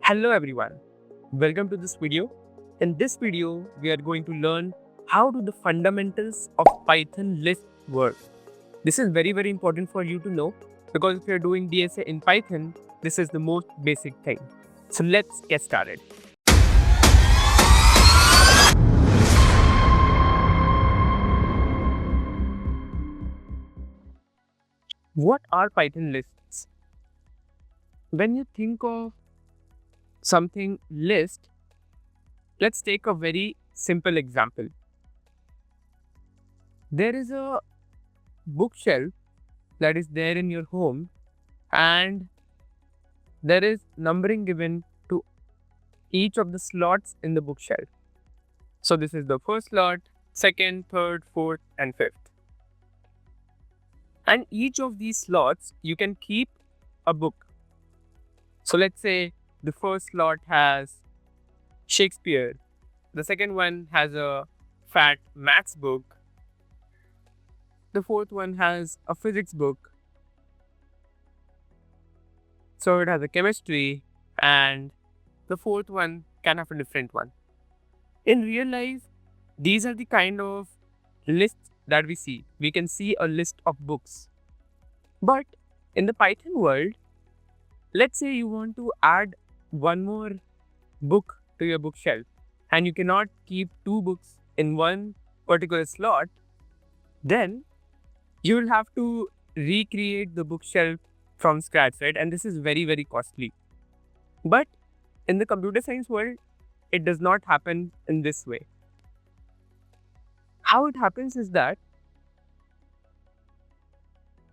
Hello everyone, welcome to this video. In this video, we are going to learn how do the fundamentals of Python list work. This is very important for you to know because if you're doing DSA in Python, this is the most basic thing. So let's get started. What are Python lists? When you think of something list, let's take a very simple example. There is a bookshelf that is there in your home and there is numbering given to each of the slots in the bookshelf. So this is the first slot, second, third, fourth and fifth. And each of these slots you can keep a book. So let's say the first slot has Shakespeare, the second one has a fat maths book, the fourth one has a physics book, so it has a chemistry, and the fourth one can have a different one. In real life, these are the kind of lists that we see. We can see a list of books. But in the Python world, let's say you want to add one more book to your bookshelf and you cannot keep two books in one particular slot, then you will have to recreate the bookshelf from scratch, right? And this is very costly. But in the computer science world, it does not happen in this way. How it happens is that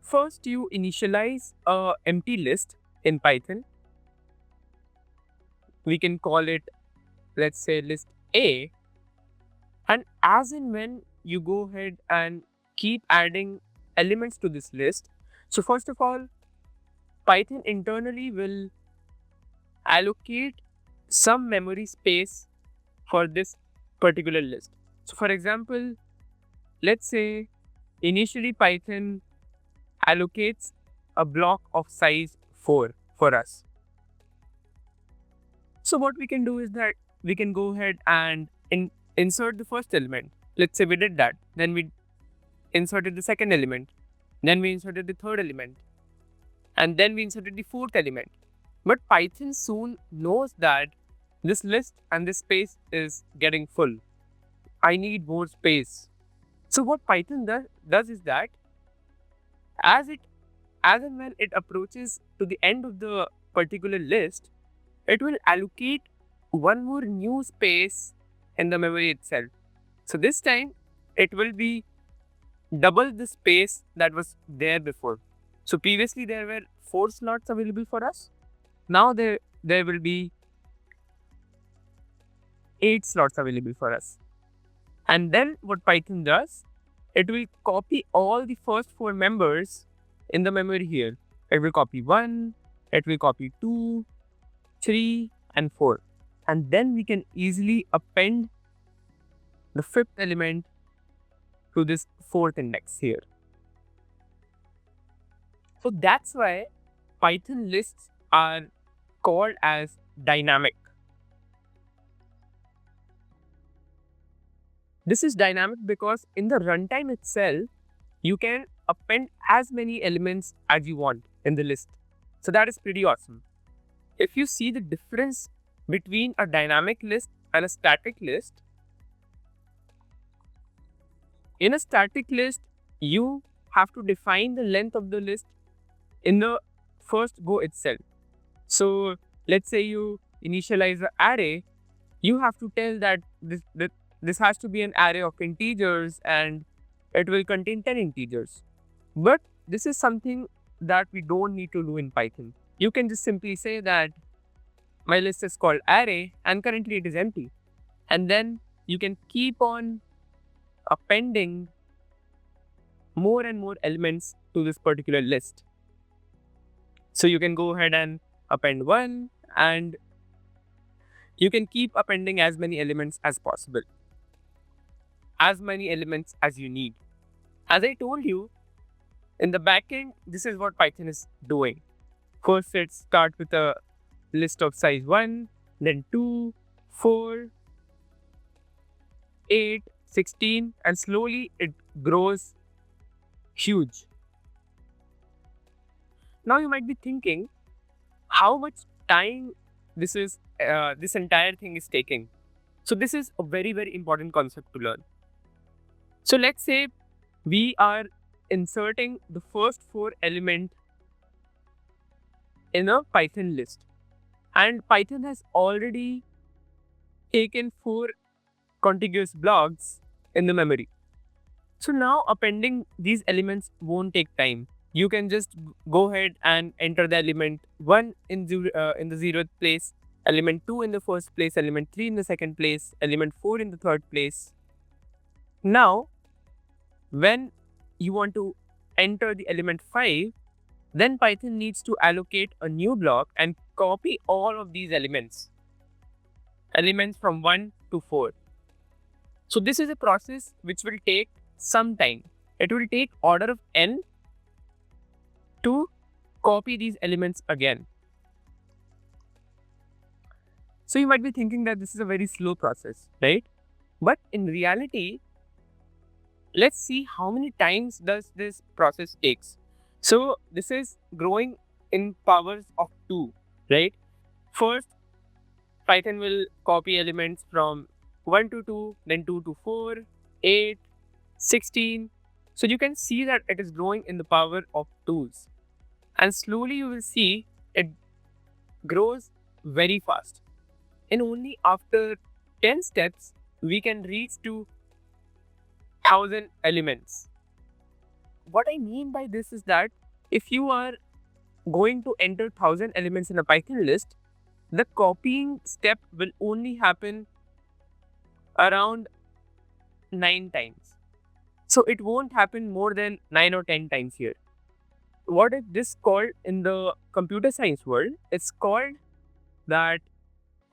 first you initialize a empty list in Python. We can call it, let's say, list A. And as and when you go ahead and keep adding elements to this list, so first of all, Python internally will allocate some memory space for this particular list. So for example, let's say initially Python allocates a block of size 4 for us. So what we can do is that we can go ahead and insert the first element. Let's say we did that. Then we inserted the second element. Then we inserted the third element. And then we inserted the fourth element. But Python soon knows that this list and this space is getting full. I need more space. So what Python does is that as and when it approaches to the end of the particular list, it will allocate one more new space in the memory itself. So this time it will be double the space that was there before. So previously there were 4 slots available for us. Now there will be 8 slots available for us. And then what Python does, it will copy all the first 4 members in the memory here. It will copy 1, it will copy 2, 3 and 4. And then we can easily append the 5th element to this 4th index here. So that's why Python lists are called as dynamic. This is dynamic because in the runtime itself, you can append as many elements as you want in the list. So that is pretty awesome. If you see the difference between a dynamic list and a static list, in a static list, you have to define the length of the list in the first go itself. So let's say you initialize an array, you have to tell that this has to be an array of integers and it will contain 10 integers. But this is something that we don't need to do in Python. You can just simply say that my list is called array and currently it is empty. And then you can keep on appending more and more elements to this particular list. So you can go ahead and append 1 and you can keep appending as many elements as possible. As many elements as you need. As I told you, in the backend, this is what Python is doing. First, it starts with a list of size 1, then 2, 4, 8, 16, and slowly it grows huge. Now you might be thinking how much time this entire thing is taking. So this is a very, very important concept to learn. So let's say we are inserting the first 4 elements in a Python list, and Python has already taken 4 contiguous blocks in the memory. So now appending these elements won't take time. You can just go ahead and enter the element 1 in the 0th place, element 2 in the first place, element 3 in the second place, element 4 in the third place. Now, when you want to enter the element 5, then Python needs to allocate a new block and copy all of these elements from 1 to 4. So this is a process which will take some time. It will take order of n to copy these elements again. So you might be thinking that this is a very slow process, right? But in reality, let's see how many times does this process takes. So this is growing in powers of 2, right? First, Python will copy elements from 1 to 2, then 2 to 4, 8, 16. So you can see that it is growing in the power of 2s. And slowly you will see it grows very fast. And only after 10 steps, we can reach to 1000 elements. What I mean by this is that if you are going to enter 1000 elements in a Python list, the copying step will only happen around 9 times. So it won't happen more than 9 or 10 times here. What is this called in the computer science world? It's called that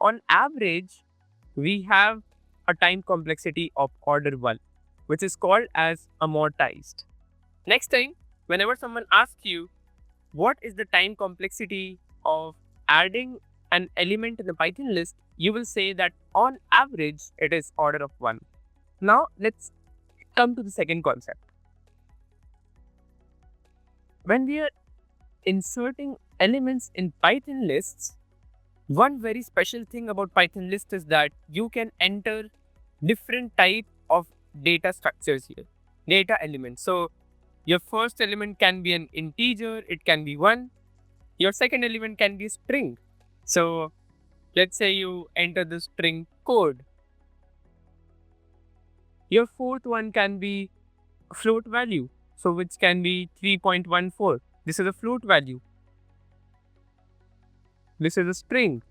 on average, we have a time complexity of order 1, which is called as amortized. Next time, whenever someone asks you, what is the time complexity of adding an element in the Python list, you will say that on average, it is order of 1. Now, let's come to the second concept. When we are inserting elements in Python lists, one very special thing about Python list is that you can enter different type of data structures here, data elements. So your first element can be an integer, it can be 1. Your second element can be a string. So let's say you enter the string code. Your fourth one can be a float value, so which can be 3.14. This is a float value. This is a string.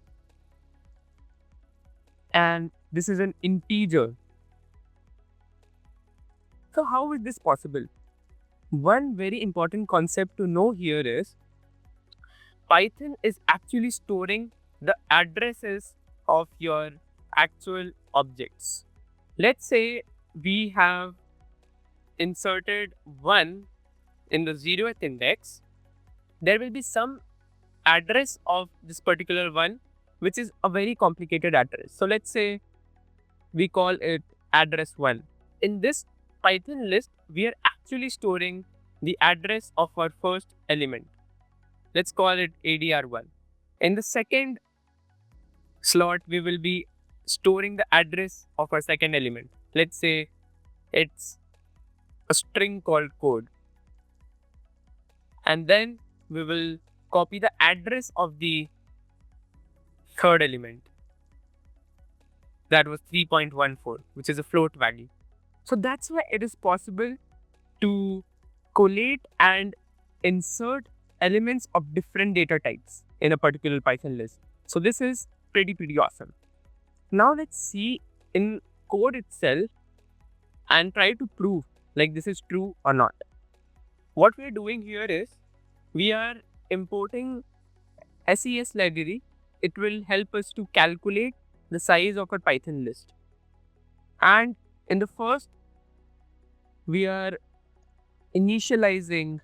And this is an integer. So how is this possible? One very important concept to know here is Python is actually storing the addresses of your actual objects. Let's say we have inserted 1 in the 0th index. There will be some address of this particular one, which is a very complicated address. So let's say we call it address 1. In this Python list, we are actually storing the address of our first element. Let's call it ADR1. In the second slot, we will be storing the address of our second element. Let's say it's a string called code. And then we will copy the address of the third element. That was 3.14, which is a float value. So that's why it is possible to collate and insert elements of different data types in a particular Python list. So this is pretty awesome. Now let's see in code itself and try to prove like this is true or not. What we are doing here is we are importing SES library. It will help us to calculate the size of a Python list. And in the first, we are initializing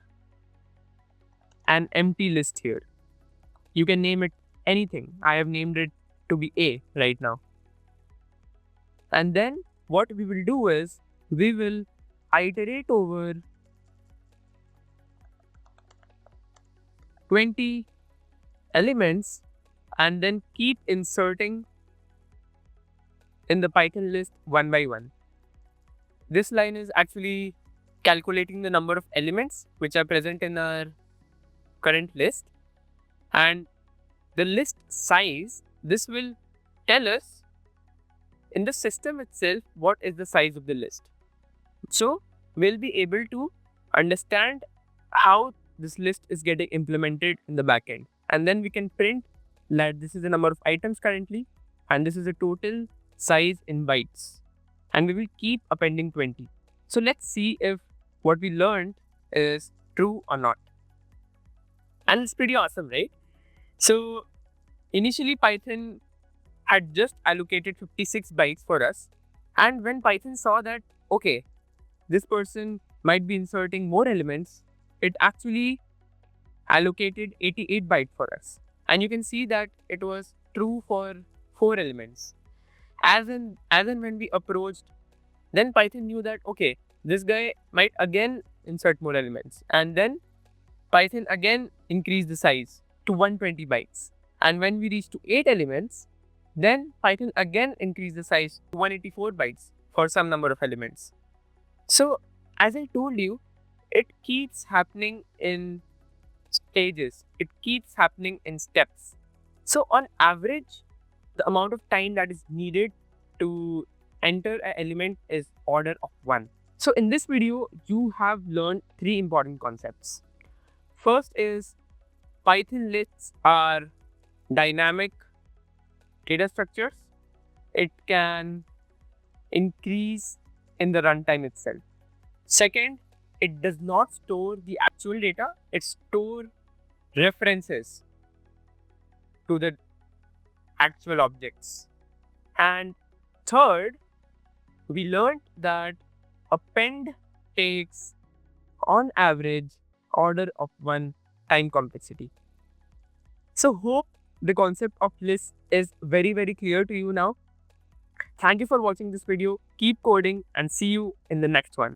an empty list here. You can name it anything. I have named it to be A right now. And then what we will do is we will iterate over 20 elements and then keep inserting in the Python list one by one. This line is actually calculating the number of elements which are present in our current list, and the list size, this will tell us in the system itself what is the size of the list. So we'll be able to understand how this list is getting implemented in the backend, and then we can print that this is the number of items currently and this is the total size in bytes, and we will keep appending 20. So let's see if what we learned is true or not. And it's pretty awesome, right? So initially Python had just allocated 56 bytes for us, and when Python saw that, okay, this person might be inserting more elements, it actually allocated 88 bytes for us. And you can see that it was true for 4 elements. As in when we approached, then Python knew that, okay, this guy might again insert more elements, and then Python again increased the size to 120 bytes. And when we reached to 8 elements, then Python again increased the size to 184 bytes for some number of elements. So as I told you, it keeps happening in stages. It keeps happening in steps. So on average, the amount of time that is needed to enter an element is order of 1. So in this video, you have learned 3 important concepts. First is Python lists are dynamic data structures. It can increase in the runtime itself. Second, it does not store the actual data, it stores references to the actual objects. And third, we learned that append takes on average order of 1 time complexity. So hope the concept of list is very clear to you now. Thank you for watching this video. Keep coding and see you in the next one.